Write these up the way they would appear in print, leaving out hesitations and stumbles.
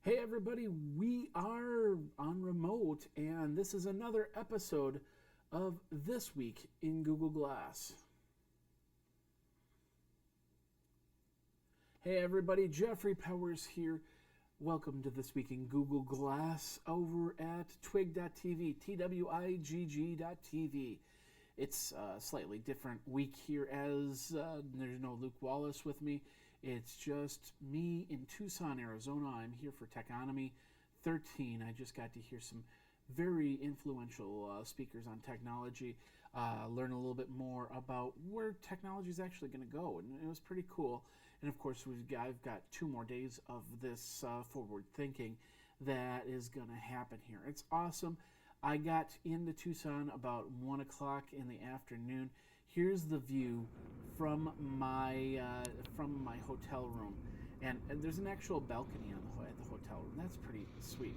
Hey everybody, we are on remote, and this is another episode of This Week in Google Glass. Hey everybody, Jeffrey Powers here. Welcome to This Week in Google Glass over at Twigg.tv, Twigg.tv. It's a slightly different week here as there's no Luke Wallace with me. It's just me in Tucson, Arizona. I'm here for Techonomy 13. I just got to hear some very influential speakers on technology, learn a little bit more about where technology is actually going to go, and it was pretty cool. And of course, I've got 2 more days of this forward thinking that is going to happen here. It's awesome. I got into Tucson about 1 o'clock in the afternoon. Here's the view from my hotel room, and there's an actual balcony at the hotel room. That's pretty sweet,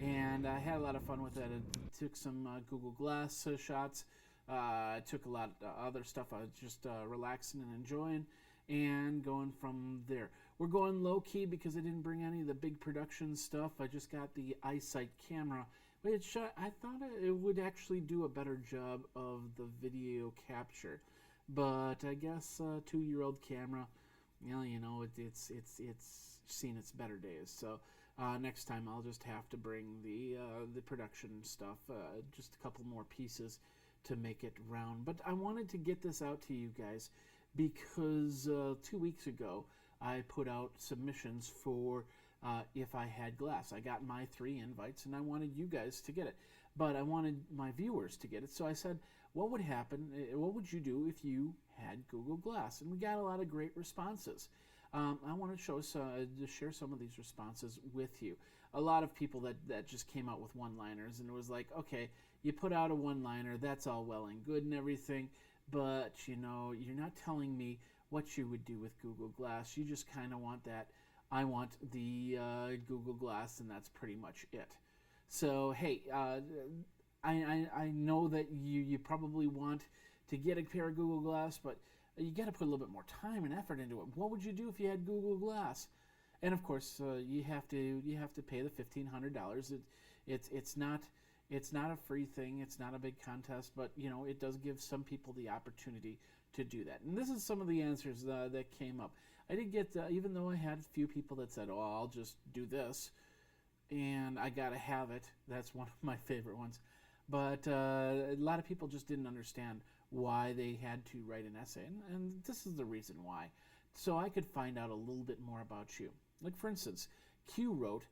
and I had a lot of fun with it. I took some Google Glass shots. I took a lot of other stuff. I was just relaxing and enjoying, and going from there. We're going low key because I didn't bring any of the big production stuff. I just got the iSight camera, which I thought it would actually do a better job of the video capture. But I guess 2-year-old camera, it's seen its better days. So next time I'll just have to bring the production stuff, just a couple more pieces to make it round. But I wanted to get this out to you guys because 2 weeks ago I put out submissions for ifIHadGlass. I got my 3 invites and I wanted you guys to get it, but I wanted my viewers to get it. So I said, what would happen, what would you do if you had Google Glass? And we got a lot of great responses. I want to share some of these responses with you. A lot of people that just came out with one-liners, and it was like, okay, you put out a one-liner, that's all well and good and everything, but you're not telling me what you would do with Google Glass. You just kind of want that. I want the Google Glass, and that's pretty much it. So hey, I know that you probably want to get a pair of Google Glass, but you got to put a little bit more time and effort into it. What would you do if you had Google Glass? And of course, you have to pay the $1,500. It's not a free thing. It's not a big contest, but it does give some people the opportunity to do that. And this is some of the answers that came up. I did get, even though I had a few people that said, "Oh, I'll just do this," and I gotta have it. That's one of my favorite ones. But a lot of people just didn't understand why they had to write an essay, and this is the reason why. So I could find out a little bit more about you. Like for instance, Q wrote,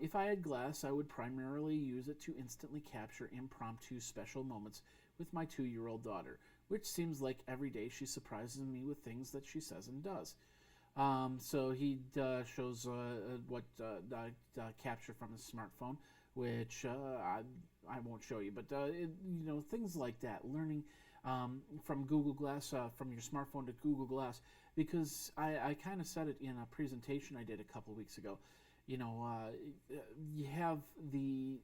if I had glass, I would primarily use it to instantly capture impromptu special moments with my 2-year-old daughter, which seems like every day she surprises me with things that she says and does. So he shows what capture from his smartphone, which I won't show you, but things like that. Learning from Google Glass, from your smartphone to Google Glass, because I kind of said it in a presentation I did a couple of weeks ago. You have the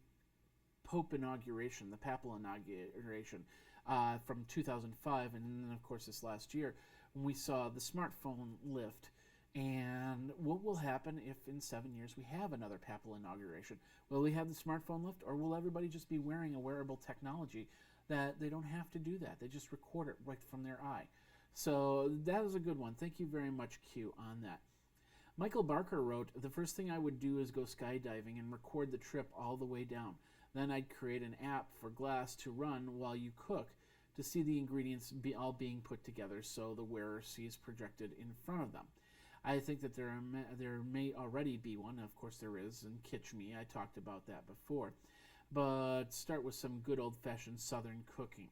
Pope inauguration, the papal inauguration from 2005, and then of course this last year when we saw the smartphone lift. And what will happen if in 7 years we have another papal inauguration? Will we have the smartphone lift, or will everybody just be wearing a wearable technology that they don't have to do that? They just record it right from their eye. So that was a good one. Thank you very much, Q, on that. Michael Barker wrote, the first thing I would do is go skydiving and record the trip all the way down. Then I'd create an app for Glass to run while you cook to see the ingredients all being put together so the wearer sees projected in front of them. I think that there may already be one. Of course there is in Kitch Me. I talked about that before. But start with some good old-fashioned Southern cooking.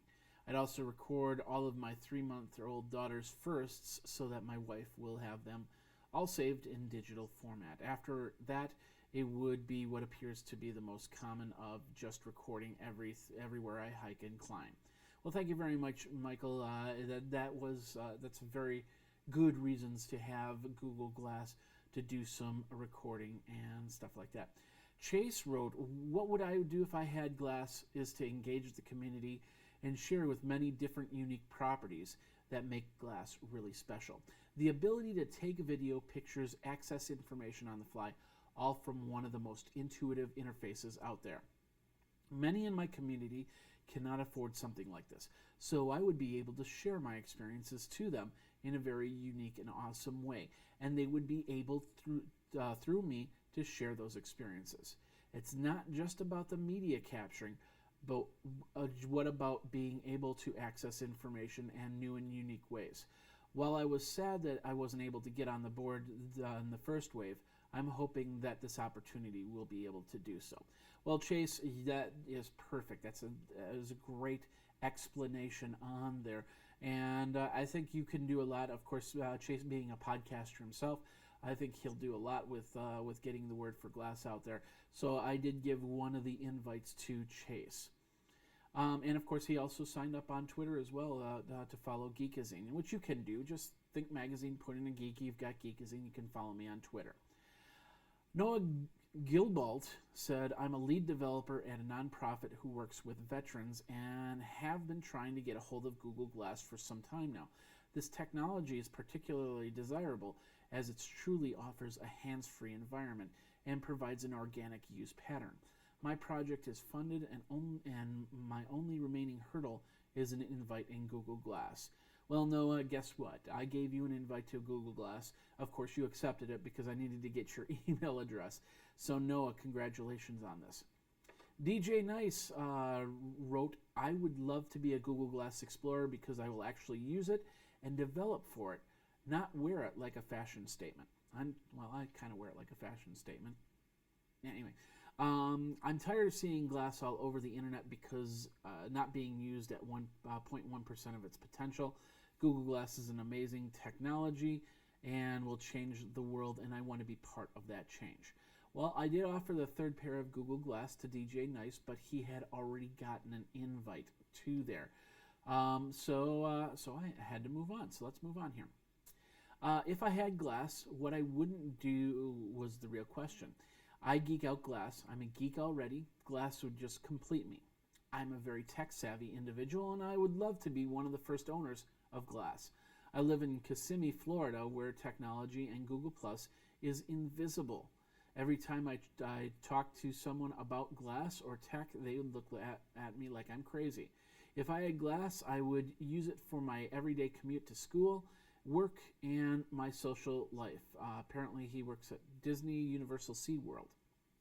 I'd also record all of my 3-month-old daughter's firsts so that my wife will have them all saved in digital format. After that, it would be what appears to be the most common of just recording everywhere I hike and climb. Well, thank you very much, Michael. That's very good reasons to have Google Glass to do some recording and stuff like that. Chase wrote, what would I do if I had Glass is to engage the community and share with many different unique properties that make Glass really special. The ability to take video, pictures, access information on the fly, all from one of the most intuitive interfaces out there. Many in my community cannot afford something like this, so I would be able to share my experiences to them in a very unique and awesome way, and they would be able through me to share those experiences. It's not just about the media capturing, but what about being able to access information in new and unique ways? While I was sad that I wasn't able to get on the board in the first wave, I'm hoping that this opportunity will be able to do so. Well, Chase, that is perfect. That is a great explanation on there. And I think you can do a lot. Of course, Chase being a podcaster himself, I think he'll do a lot with getting the word for glass out there. So I did give one of the invites to Chase. And of course, he also signed up on Twitter as well to follow Geekazine, which you can do. Just think magazine, put in a geeky. You've got Geekazine. You can follow me on Twitter. Noah Gilbalt said, I'm a lead developer at a nonprofit who works with veterans and have been trying to get a hold of Google Glass for some time now. This technology is particularly desirable as it truly offers a hands-free environment and provides an organic use pattern. My project is funded and my only remaining hurdle is an invite in Google Glass. Well, Noah, guess what? I gave you an invite to Google Glass. Of course, you accepted it because I needed to get your email address. So, Noah, congratulations on this. DJ Nice wrote, I would love to be a Google Glass Explorer because I will actually use it and develop for it, not wear it like a fashion statement. I kind of wear it like a fashion statement. Anyway, I'm tired of seeing glass all over the internet because not being used at 1.1% of its potential. Google Glass is an amazing technology and will change the world, and I want to be part of that change. Well, I did offer the third pair of Google Glass to DJ Nice, but he had already gotten an invite to there. So I had to move on. So let's move on here. If I had glass, what I wouldn't do was the real question. I geek out glass. I'm a geek already. Glass would just complete me. I'm a very tech-savvy individual, and I would love to be one of the first owners of glass. I live in Kissimmee, Florida, where technology and Google Plus is invisible. Every time I talk to someone about glass or tech, they would look at me like I'm crazy. If I had glass, I would use it for my everyday commute to school, work, and my social life. Apparently, he works at Disney Universal SeaWorld.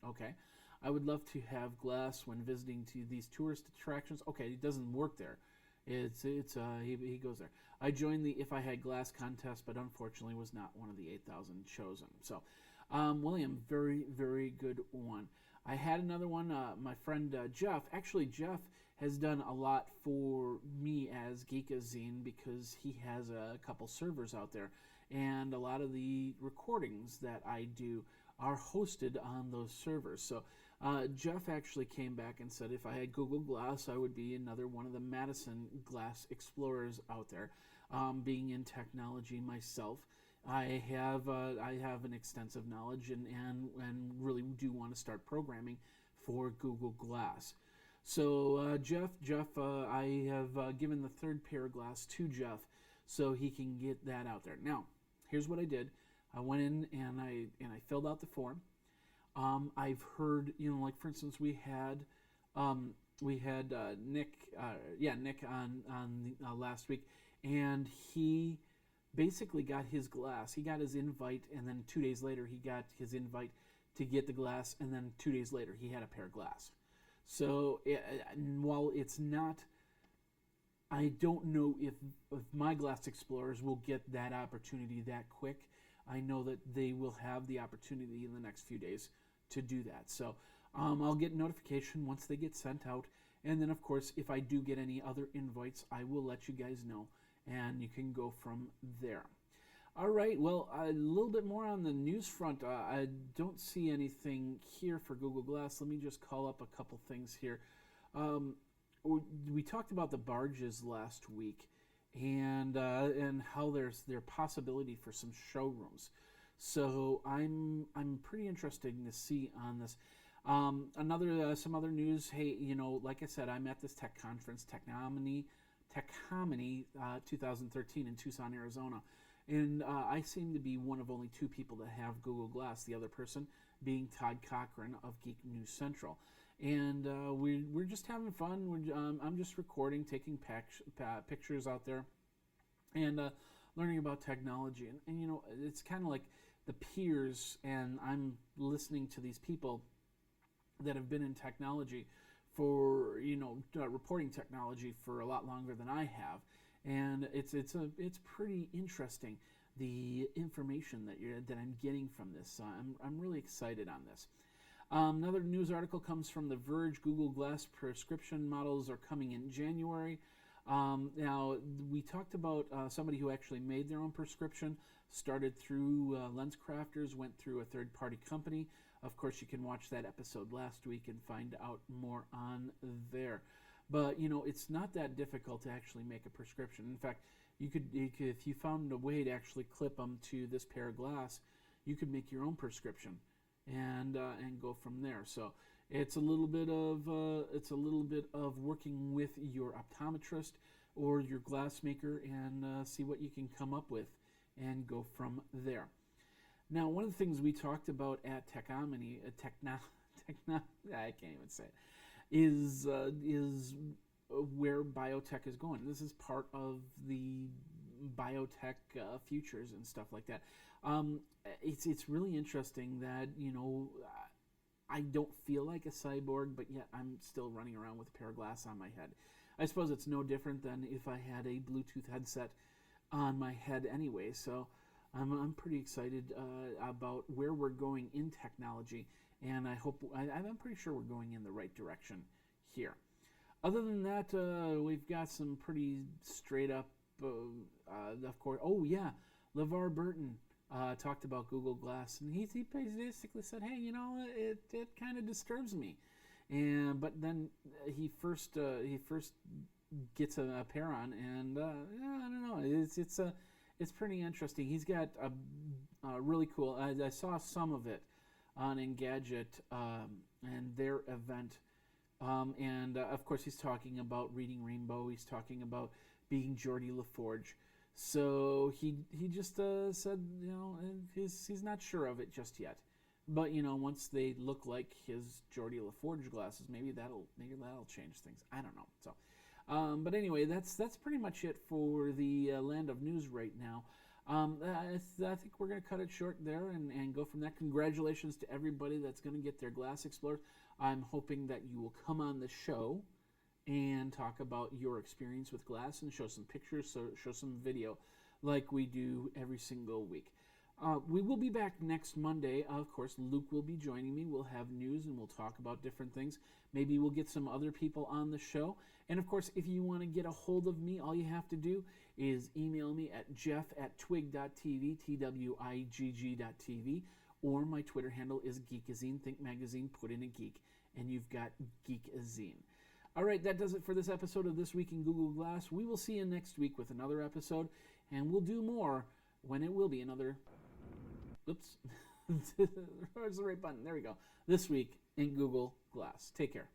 Okay. I would love to have glass when visiting to these tourist attractions. Okay, it doesn't work there. He goes there. I joined the If I Had Glass contest, but unfortunately was not one of the 8,000 chosen. So, William, very, very good one. I had another one. My friend Jeff. Actually, Jeff has done a lot for me as Geekazine because he has a couple servers out there, and a lot of the recordings that I do are hosted on those servers. So Jeff actually came back and said if I had Google Glass, I would be another one of the Madison Glass explorers out there. Being in technology myself, I have an extensive knowledge and really do want to start programming for Google Glass. So Jeff, I have given the third pair of glass to Jeff so he can get that out there. Now, here's what I did. I went in and I filled out the form. I've heard, like for instance, we had Nick on last week, and he basically got his glass. He got his invite, and then 2 days later he got his invite to get the glass, and then 2 days later he had a pair of glass. So while it's not, I don't know if my Glass Explorers will get that opportunity that quick. I know that they will have the opportunity in the next few days to do that. So I'll get notification once they get sent out. And then, of course, if I do get any other invites, I will let you guys know. And you can go from there. All right, well, a little bit more on the news front. I don't see anything here for Google Glass. Let me just call up a couple things here. We talked about the barges last week and how there's possibility for some showrooms. So I'm pretty interested to see on this. Some other news. Hey, like I said, I'm at this tech conference, Technominy 2013 in Tucson, Arizona. And I seem to be one of only two people that have Google Glass. The other person being Todd Cochran of Geek News Central. And we're just having fun. I'm just recording, taking pictures out there, and learning about technology. And you know, it's kind of like the peers, and I'm listening to these people that have been in technology for, you know, reporting technology for a lot longer than I have, and it's pretty interesting, the information that I'm getting from this. So I'm really excited on this. Another news article comes from The Verge. Google Glass prescription models are coming in January. Now, we talked about somebody who actually made their own prescription, started through LensCrafters, went through a third-party company. Of course, you can watch that episode last week and find out more on there. But, you know, it's not that difficult to actually make a prescription. In fact, you could, if you found a way to actually clip them to this pair of glass, you could make your own prescription and go from there. So it's a little bit of working with your optometrist or your glass maker and see what you can come up with and go from there. Now, one of the things we talked about at Techomany, I can't even say it, is where biotech is going. This is part of the biotech futures and stuff like that. It's really interesting that, you know, I don't feel like a cyborg, but yet I'm still running around with a pair of glass on my head. I suppose it's no different than if I had a Bluetooth headset on my head anyway. So I'm pretty excited about where we're going in technology, and I'm pretty sure we're going in the right direction here. Other than that, we've got some pretty straight up, of course. Oh yeah, LeVar Burton talked about Google Glass, and he basically said, "Hey, you know, it kind of disturbs me," but then he first gets a pair on, and I don't know, it's pretty interesting. He's got a really cool. I saw some of it on Engadget and their event, and of course he's talking about reading Rainbow. He's talking about being Geordie LaForge. So he just said, you know, he's not sure of it just yet, but you know, once they look like his Geordie LaForge glasses, maybe that'll change things. I don't know. So. But anyway, that's pretty much it for the land of news right now. I think we're going to cut it short there and go from that. Congratulations to everybody that's going to get their Glass Explorer. I'm hoping that you will come on the show and talk about your experience with glass and show some pictures, show some video like we do every single week. We will be back next Monday. Of course, Luke will be joining me. We'll have news and we'll talk about different things. Maybe we'll get some other people on the show. And of course, if you want to get a hold of me, all you have to do is email me at jeff@twigg.tv, twigg.tv, or my Twitter handle is Geekazine. Think magazine, put in a geek, and you've got Geekazine. All right, that does it for this episode of This Week in Google Glass. We will see you next week with another episode, and we'll do more when it will be another... Oops. Where's the right button? There we go. This Week in Google Glass. Take care.